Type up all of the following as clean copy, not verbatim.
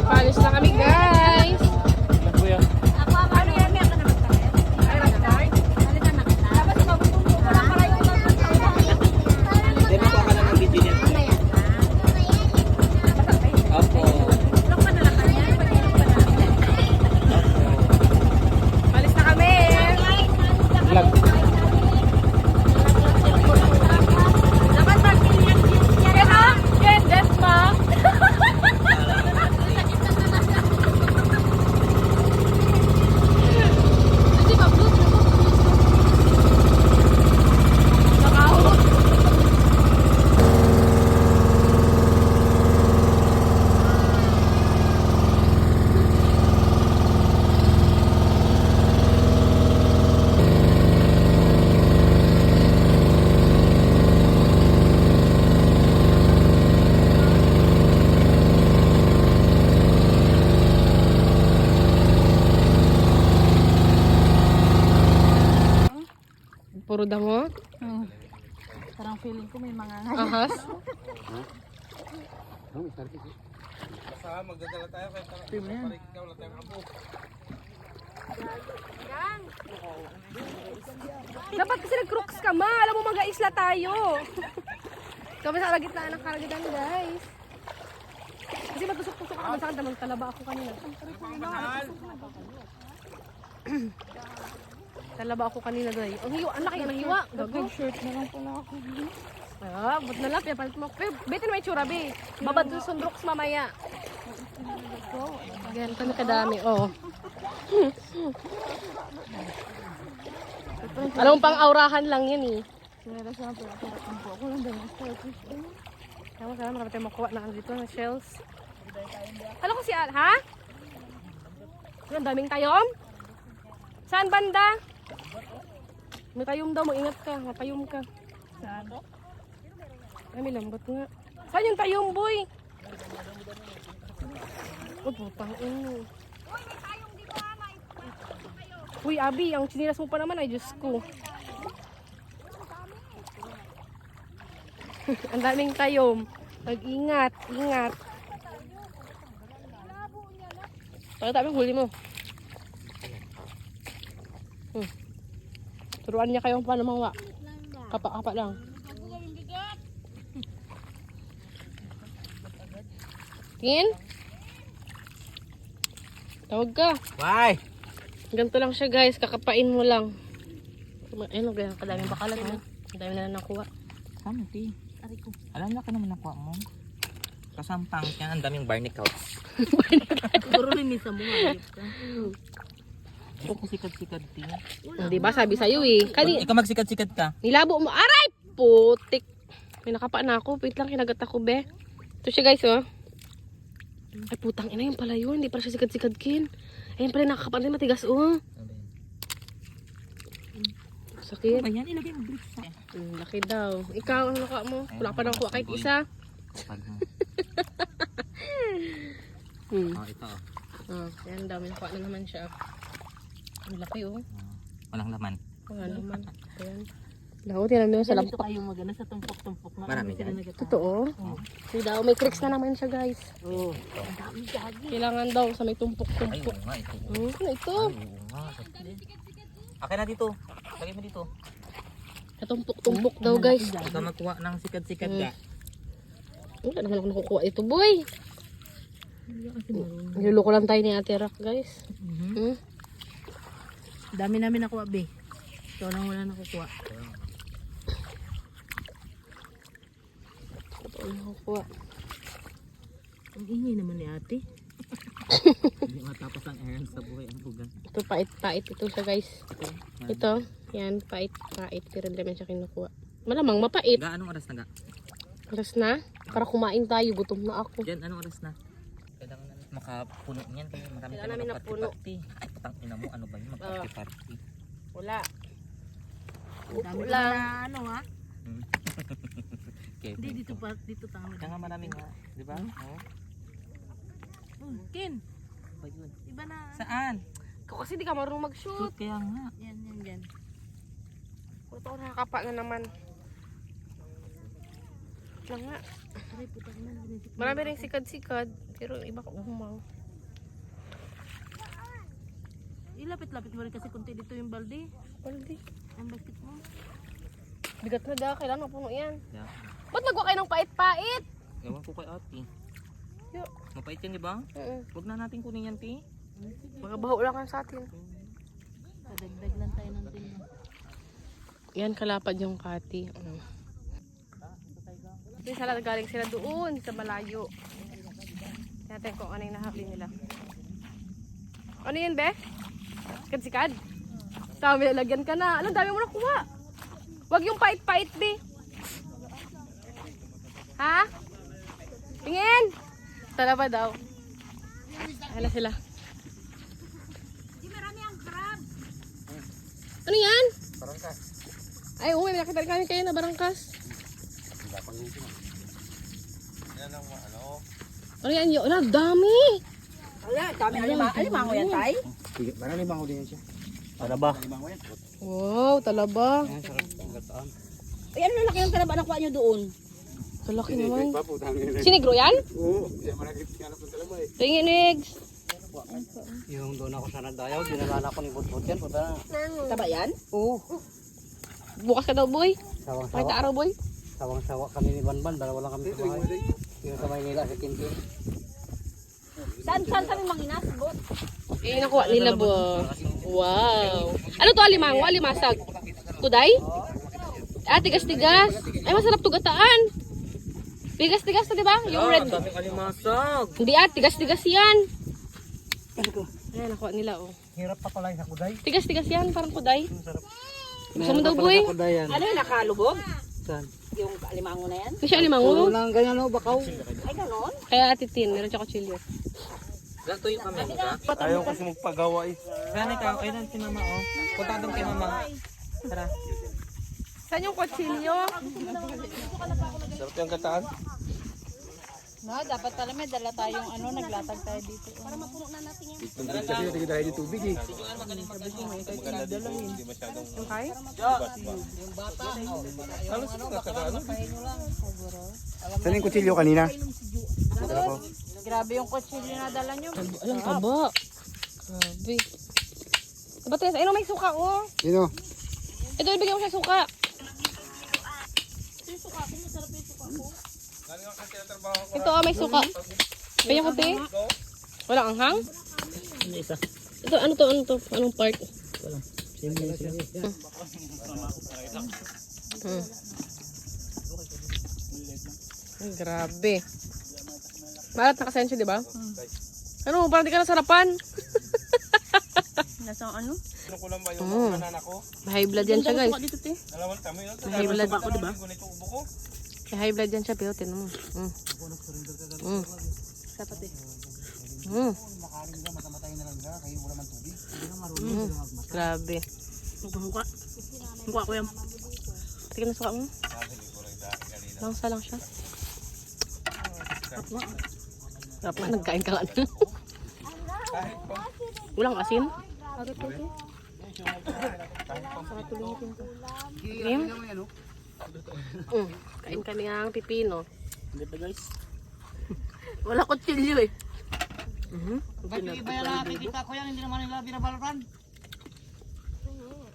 Palis na kami guys. Palis na kami. Dapat pagkilyan yan ha? Yan, that's ma. Puro damo? Parang feeling ko may mga Ahas? Magdadala tayo kahit parang ikaw wala tayong abo. Dapat kasi nag-crooks ka ma. Alam mo mag-aisla tayo. Kami sa gitna ng karagatan guys. Kasi magtusok-tusok ako sa akin. Talaba ako kanina. Talaba ako kanina guys. Ang hiwa. Ang laki ng hiwa. Gago. shirt na lang pala ako. Ah, but na lang. Palit mo. Betin may tsura be. Babad sa sundroks mamaya. Ganyan kami kadami. Oh. Alam mo pang aurahan lang yun eh. Sinara siya pero ako lang dahil starfish. Tama ka, marami tayong makuha na dito ng shells. Alam ko si Al, ha? Ang daming tayom? Saan banda? May tayom daw, mag-ingat ka, mapayom ka. Saan? Ay, may lambot nga. Saan yung tayom, boy? Oh, putang ino. Uy, Abi, ang chinilas mo pa naman ay Diyos ko. Ang daming tayom. Mag-ingat, ingat. Pakita mo, huli mo. Turuan niya kayong paano mawa. Kapa-kapa lang. Tingin? Tawag ka. Why? Ganito lang siya guys, kakapain mo lang. Ayun, ganyan kadaming bakalan. Ang dami na nakuha. Kami, ti. Alam na ka naman nakuha mo. Kasampang yan, ang daming barnacles. Siguro limisa mo hayop ka. Ikaw kung sikat-sikat, ti. Hindi ba sabi sa'yo eh. Ikaw magsikat-sikat ka. Nilabo mo. Aray! Putik! May nakapa na ako. Wait lang, kinagat ako be. Ito siya guys oh. Ay putang ina, yun pala yun. Hindi pala siya sikat-sikat kin. Ayun pala nakakapa rin matigas oh. Sakit. Ayan, ilagay mo bricks sa. Laki daw. Ikaw, ano ka mo? Wala pa nang kuha kahit isa. Oh, ito. Oh, yan daw. May kuha na naman siya. Ang laki oh. Walang laman. Wala naman. Ayan. Naku, tinan mo sa Ganito lampak. kayo magana sa tumpok-tumpok na. Marami sila dyan. nagatahan. Totoo. Hindi daw. May cricks na naman siya guys. Oo. Ang dami gagi. Kailangan daw sa may Ay, tumpok-tumpok. oo nga, ito. Ano ito? Ay, oo nga. Akin na dito. Lagay mo dito. Katumpok-tumpok daw guys. Ikaw magkuha ng sikat-sikat ka. Wala naman ako nakukuha ito boy. Niluloko lang tayo ni Ate Rock guys. Dami namin nakuha be. Ito lang wala nakukuha. Ito lang nakukuha. Ang ingay naman ni ate. Hindi matapos ang errands sa buhay ang bugan. Ito pait-pait ito siya guys. Ito. Yan pait-pait. Pero hindi naman siya kinukuha. Malamang mapait. Ga, anong oras na ga? Oras na. Para kumain tayo. Gutom na ako. Diyan, anong oras na? Kailangan namin makapuno niyan. Kaya marami Kailangan namin napuno. party. Ay, patang ina mo. Ano ba yun? Mag-party-party. Wala. Ang dami Wala. na ano ha. Okay. Hindi dito pa dito tanga. Kaya nga maraming nga. Di ba? Oo. Ken, Ba yun? iba na. Saan? Ikaw kasi di ka marunong mag-shoot. Shoot kaya nga. Yan yan yan. Ito Oh, nakakapa na naman. Na nga. Aray, putang ina. Marami rin sikad-sikad. Pero iba ko umaw. Ilapit-lapit mo rin kasi kunti dito yung balde. Baldi. Ang basket mo. Bigat na da. Kailangan mapuno yan. Yeah. Ba't nagwa kayo ng pait-pait? Ewan ko kay ate. Yo. Mapait yan, di ba? Huwag na natin kunin yan, ti. Mga baho lang kan sa atin. Kadagdag lang tayo ng tin. Yan, kalapad yung kati. Kasi sala galing sila doon sa malayo. Natin kung ano yung nahapli nila. Ano yun, be? Sikad-sikad? Sabi, lagyan ka na. Alam, dami mo nakuha. Wag yung pait-pait, be. Ha? Tingin! Tala pa daw. Ayan na sila. Ano yan? Barangkas. Ay, may nakita kami kayo na barangkas. Yan ang ano. Ano yan yun? Ang dami! Alimango yan, tay? Sige, marami limango din yan siya. Ano ba? Limango yan. Wow, talaba. Yan, sarap ang gataan. Ay, ano laki yung talaba nakuha nyo doon? Kalaki naman. Pa po, dami na. Sinigro yan? Oo, yan managit yan ang talaba eh. Tingin, Nigs. Yung doon ako sa nagdayaw, dinalala ko ni Butbut yan. Punta na. Taba yan? Oo. Bukas ka daw, boy. Pakita Sawang-sawa. araw, boy. Sawang-sawa kami ni Banban. Dalawa lang kami sa bahay. Yung sa Maynila, sa Tintin. Saan kami manginas, bot? Eh, nakuha nila, bo. Wow. Ano to, alimango? Alimasag? Kuday? Ah, tigas-tigas. Ay, masarap to gataan. Tigas-tigas to, di ba? Yung red. Daming alimasag. Hindi tigas-tigas yan. Ayan, nakuha nila, oh. Hirap pa pala sa kuday. Tigas-tigas yan, parang kuday. Sarap. Gusto mo daw, boy? Sa kuday yan. Ano yung nakalubog? Saan? Yung alimango na yan? Hindi siya Puro alimango. lang ganyan o, bakaw. Ay, ganon? Kaya Ate Tin, meron siya kutsilyo. Ganito yung kami, di ba? Ayaw kasi magpagawa eh. Gani ka, ay lang si mama, oh. Punta doon kay mama. Tara. Saan yung kutsilyo? Sarap yung gataan. No, dapat pala may dala tayong naglatag tayo dito. Dito kasi yung dahil yung tubig eh. Yung kay? Saan yung kutsilyo kanina? Dala ko. Grabe yung kutsilyo na dala nyo. Ayun, taba. Grabe. Diba, Tess? Ayun, may suka, oh. Yun o. Ito, ibigay mo siya suka. Ito, oh, may suka. Kaya ko, te. Walang anghang? Ito, ano to? Ano to? Anong part? Ay, grabe. Malat na kasensya, di ba? Ano, parang di ka nasarapan. Nasa ano? Ano ko lang ba yung banana ko? High blood yan siya, guys. Dito, te. Alam mo, kami yun. High blood. Ako, di ba? Gunito ubo ko. High blood yan siya, pero tinan mo. Dapat eh. Makarin ka, matamatay na lang ka. Kayo wala man tubig. Grabe. Mukha. Mukha ko yan. Tingnan na suka mo. Langsa lang siya. Sarap nga, nagkain ka nga. Ulang asin. Game? Kain kami ng pipino. Wala kutsilyo eh. Bakit iba yan nakikita ko yan, hindi naman nila binabalatan.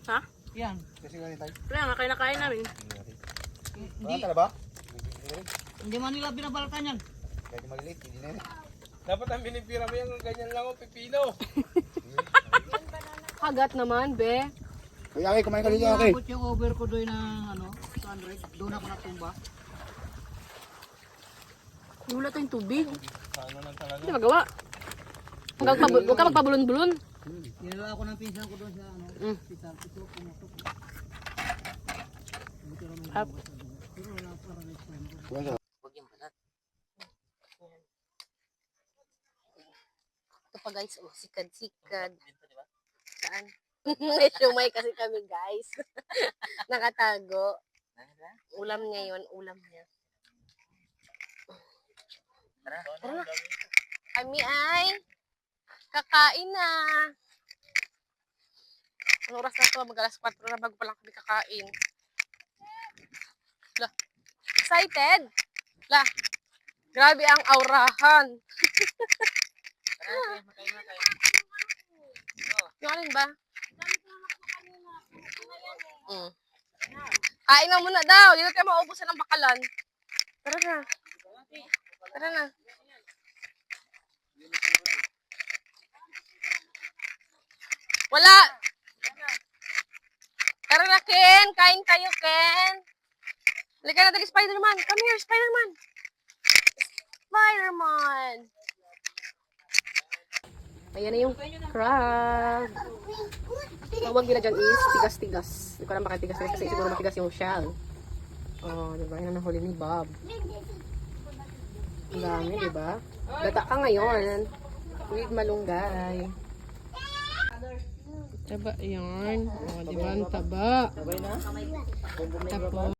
Ha? Yan. Kasi ganito tayo. Kaya nga, kain namin. Hindi. Ba? Hindi man nila binabalatan yan. Kahit maliliit, hindi na yan. Dapat ang binipira mo yan, ganyan lang o pipino. Kagat naman, be. Kuya Aki, kumain ka dito, Aki. Abot yung over ko doon na, 200. Doon ako natumba. Wala tayong tubig. Hindi magawa. Huwag ka magpabulon-bulon. Dinala ako ng pinsan ko doon sa hospital. Ito, pumutok. Up. Ito pa guys, oh, sikad-sikad. Saan? May shumay kasi kami guys. Nakatago. Ulam niya yun, ulam niya. Tara na. Kami ay kakain na. Ang oras na ito, mag alas 4 na bago pa lang kami kakain. La. Excited? La. Grabe ang aurahan. Yung alin ba? Kain na muna daw. Hindi na tayo maubusan ng bakalan. Tara na. Tara na. Wala. Tara na, Ken. Kain tayo, Ken. Halika na dali, Spider-Man. Come here, Spider-Man. Spider-Man. Ayan na yung crab. Tawag nila dyan is tigas-tigas. Hindi ko alam bakit tigas kasi siguro matigas yung shell. Oh, diba? Yan ang nahuli ni Bob. Ang dami, diba? Gata ka ngayon. With malunggay. Taba yan. Oh, diba? Ang taba. Tapos,